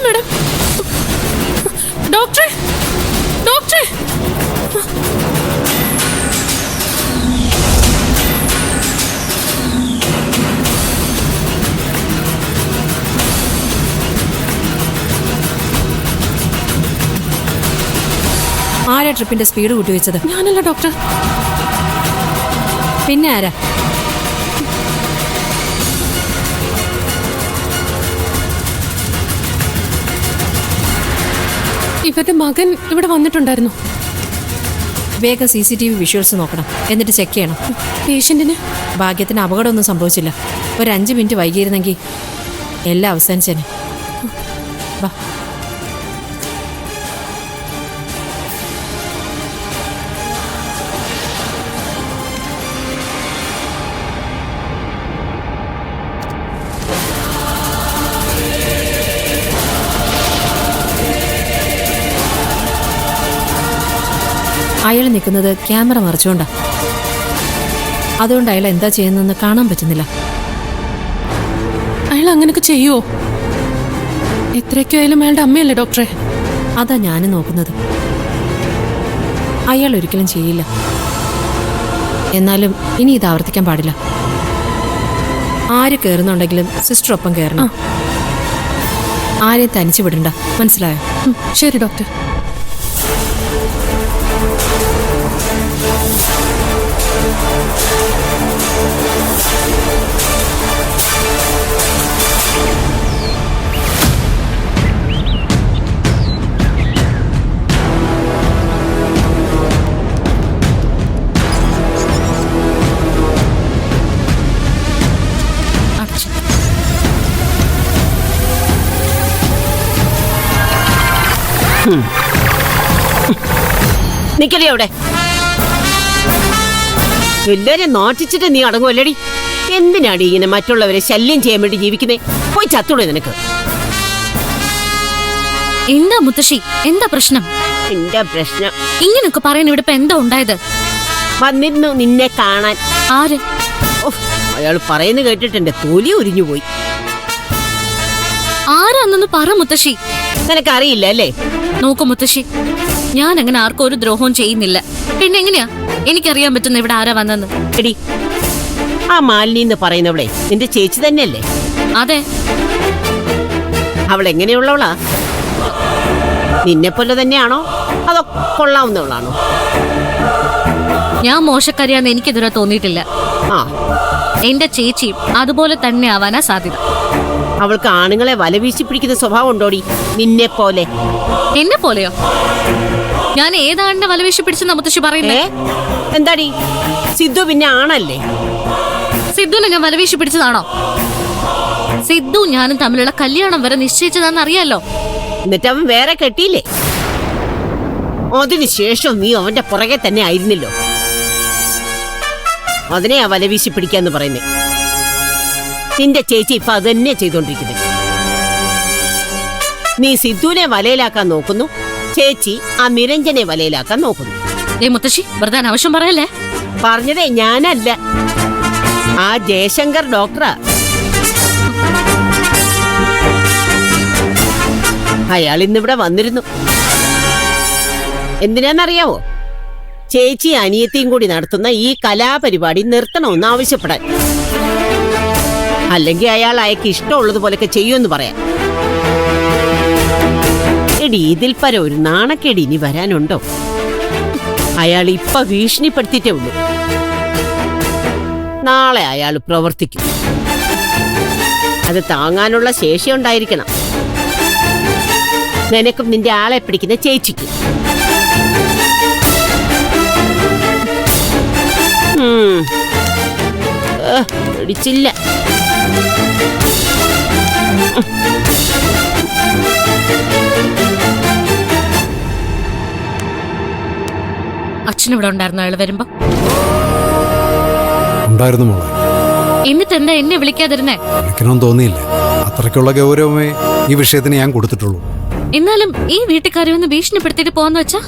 Madam. ഡോക്ടറെ, ഡോക്ടറെ. ആരാ ട്രിപ്പിന്റെ സ്പീഡ് കൂട്ടി വെച്ചത്? ഞാനല്ല ഡോക്ടർ. പിന്നെ ആരാ? ഇവരുടെ മകൻ ഇവിടെ വന്നിട്ടുണ്ടായിരുന്നു. വേഗം CCTV വിഷ്വൽസ് നോക്കണം, എന്നിട്ട് ചെക്ക് ചെയ്യണം. പേഷ്യന്റിന് ഭാഗ്യത്തിന് അപകടമൊന്നും സംഭവിച്ചില്ല. ഒരു 5 മിനിറ്റ് വൈകിയിരുന്നെങ്കിൽ എല്ലാം അവസാനിച്ചേനെ. വാ. അയാൾ നിൽക്കുന്നത് ക്യാമറ മറിച്ചുകൊണ്ടാ. അതുകൊണ്ട് അയാൾ എന്താ ചെയ്യുന്നതെന്ന് കാണാൻ പറ്റുന്നില്ല. അയാൾ അങ്ങനെയൊക്കെ ചെയ്യുവോ? എത്രയൊക്കെ ആയാലും അയാളുടെ അമ്മയല്ലേ ഡോക്ടറെ? അതാ ഞാനും നോക്കുന്നത്. അയാൾ ഒരിക്കലും ചെയ്യില്ല. എന്നാലും ഇനി ഇത് ആവർത്തിക്കാൻ പാടില്ല. ആര് കയറുന്നുണ്ടെങ്കിലും സിസ്റ്റർ ഒപ്പം കയറണം. ആരെയും തനിച്ചു വിടണ്ട, മനസ്സിലായോ? ശരി ഡോക്ടർ. നിക്കടി അവിടെ. എല്ലാരും നാട്ടിച്ചിട്ട് നീ അടങ്ങുമല്ലടി. എന്തിനാടി ഇങ്ങനെ മറ്റുള്ളവരെ ശല്യം ചെയ്യാൻ വേണ്ടി ജീവിക്കുന്നേ? പോയി ചത്തോളൂ നിനക്ക്. എന്താ മുത്തശ്ശി, എന്താ പ്രശ്നം? എന്റെ പ്രശ്നം ഇങ്ങനൊക്കെ പറയാൻ ഇവിടെ ഇപ്പൊ എന്താ ഉണ്ടായത്? വന്നിരുന്നു നിന്നെ കാണാൻ. ആര്? അയാൾ പറയുന്നത് കേട്ടിട്ട് എന്റെ തൊലി ഉരിഞ്ഞുപോയി. ആരാന്നൊന്ന് പറ മുത്തശ്ശി. നിനക്കറിയില്ല അല്ലേ? നോക്കൂ മുത്തശ്ശി, ഞാൻ അങ്ങനെ ആർക്കും ഒരു ദ്രോഹവും ചെയ്യുന്നില്ല. പിന്നെ എങ്ങനെയാ എനിക്കറിയാൻ പറ്റുന്ന ഇവിടെ ആരാ വന്നെന്ന്? എടി, ആ മാലിനി എന്ന് പറയുന്നവളെ നിന്റെ ചേച്ചി തന്നെയല്ലേ? അതെ. അവൾ എങ്ങനെയുള്ളവളാ? നിന്നെപ്പോലെ തന്നെയാണോ അതോ കൊള്ളാവുന്നവളാണോ? ഞാൻ മോശക്കാരിയാന്ന് എനിക്കിതുവരെ തോന്നിയിട്ടില്ല. ആ, എന്റെ ചേച്ചിയും അതുപോലെ തന്നെ ആവാനാ സാധ്യത. അവൾക്ക് ആണുങ്ങളെ വലവീശി പിടിക്കുന്ന സ്വഭാവം ഉണ്ടോടി നിന്നെ പോലെ? എന്നെ പോലെയോ? ഞാൻ ഏതാണ്ട് വലവീശി പിടിച്ചെന്ന മുത്തശ്ശി പറയുന്നേ? എന്താടി, സിദ്ധു പിന്നെ ആണല്ലേ? സിദ്ധുവിനെ ഞാൻ വലവീശി പിടിച്ചതാണോ? സിദ്ധു ഞാനും തമ്മിലുള്ള കല്യാണം വരെ നിശ്ചയിച്ചതാണെന്ന് അറിയാലോ. എന്നിട്ട് അവൻ വേറെ കെട്ടിയില്ലേ? അതിനുശേഷം നീ അവന്റെ പുറകെ തന്നെ ആയിരുന്നല്ലോ. അതിനെയാ വലവീശി പിടിക്കാന്ന് പറയുന്നേ. നിന്റെ ചേച്ചി ഇപ്പൊ അത് തന്നെ ചെയ്തോണ്ടിരിക്കുന്നത്. നീ സിദ്ധുവിനെ വലയിലാക്കാൻ നോക്കുന്നു, ചേച്ചി ആ നിരഞ്ജനെ വലയിലാക്കാൻ നോക്കുന്നു. മുത്തശ്ശി വെറുതെ ആവശ്യം പറയല്ലേ. പറഞ്ഞതേ ഞാനല്ല, ആ ജയശങ്കർ ഡോക്ടറാ. അയാൾ ഇന്നിവിടെ വന്നിരുന്നു. എന്തിനാന്നറിയാവോ? ചേച്ചി അനിയത്തിയും കൂടി നടത്തുന്ന ഈ കലാപരിപാടി നിർത്തണമെന്ന് ആവശ്യപ്പെടാൻ. അല്ലെങ്കിൽ അയാൾ അയക്ക് ഇഷ്ടമുള്ളതുപോലൊക്കെ ചെയ്യുമെന്ന് പറയാം. എടി, ഇതിൽ പരം ഒരു നാണക്കേടി ഇനി വരാനുണ്ടോ? അയാൾ ഇപ്പൊ ഭീഷണിപ്പെടുത്തിയിട്ടേ ഉള്ളൂ. നാളെ അയാൾ പ്രവർത്തിക്കും. അത് താങ്ങാനുള്ള ശേഷി ഉണ്ടായിരിക്കണം നിനക്കും നിന്റെ ആളെ പിടിക്കുന്ന ചേച്ചിക്കും. പിടിച്ചില്ല. അച്ഛനിവിടെ ഉണ്ടായിരുന്നു അയാൾ വരുമ്പോ? ഉണ്ടായിരുന്നു മോളെ. എന്നിട്ട് എന്താ എന്നെ വിളിക്കാതിരുന്നേ? വിളിക്കണമെന്ന് തോന്നിയില്ല. അത്രയ്ക്കുള്ള ഗൗരവമേ ഈ വിഷയത്തിന് ഞാൻ കൊടുത്തിട്ടുള്ളൂ. എന്നാലും ഈ വീട്ടുകാരെ ഒന്ന് ഭീഷണിപ്പെടുത്തിയിട്ട് പോവാന്ന് വെച്ചാ?